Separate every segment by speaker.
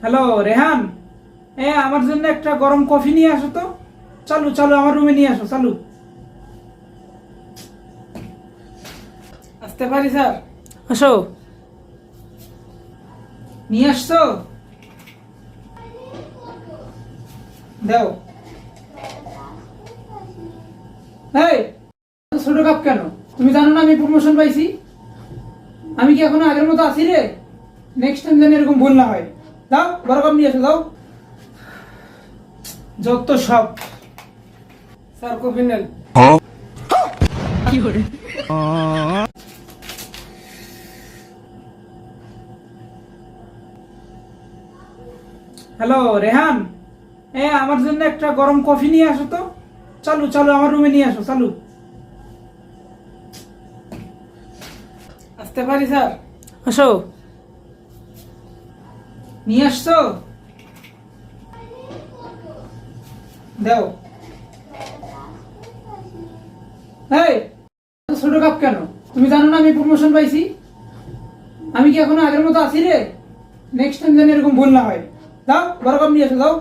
Speaker 1: Hello Rehan, আমার জন্য একটা গরম কফি নিয়ে আসো তো। চালু চালু, আমার রুমে নিয়ে আসো, চালু। আসতে পারি স্যার?
Speaker 2: আসো।
Speaker 1: নিয়ে আসছো? দাও। এই, এত ছোট কাপ কেন? তুমি জানো না আমি প্রমোশন পাইছি? আমি কি এখনো আগের মতো আছি রে? নেক্সট টাইম যেন এরকম ভুল না হয়। দাও, বড় কাপ নিয়ে আসো, দাও। যত সব। স্যার কফি নেন। হ্যালো রেহান, আমার জন্য একটা গরম কফি নিয়ে আসো তো। চালু চালু, আমার রুমে নিয়ে আসো, চালু। আসতে পারি স্যার?
Speaker 2: আসো।
Speaker 1: নিয়ে আসছো? দাও। এই, এত ছোট কাপ কেন? তুমি জানো না আমি প্রমোশন পাইছি? আমি কি এখনো আগের মতো আছি রে? নেক্সট টাইম যেন এরকম ভুল না হয়। দাও, বড় কাপ নিয়ে আসো, দাও।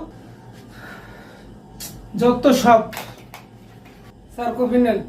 Speaker 1: যত সব। স্যার কফি নেন।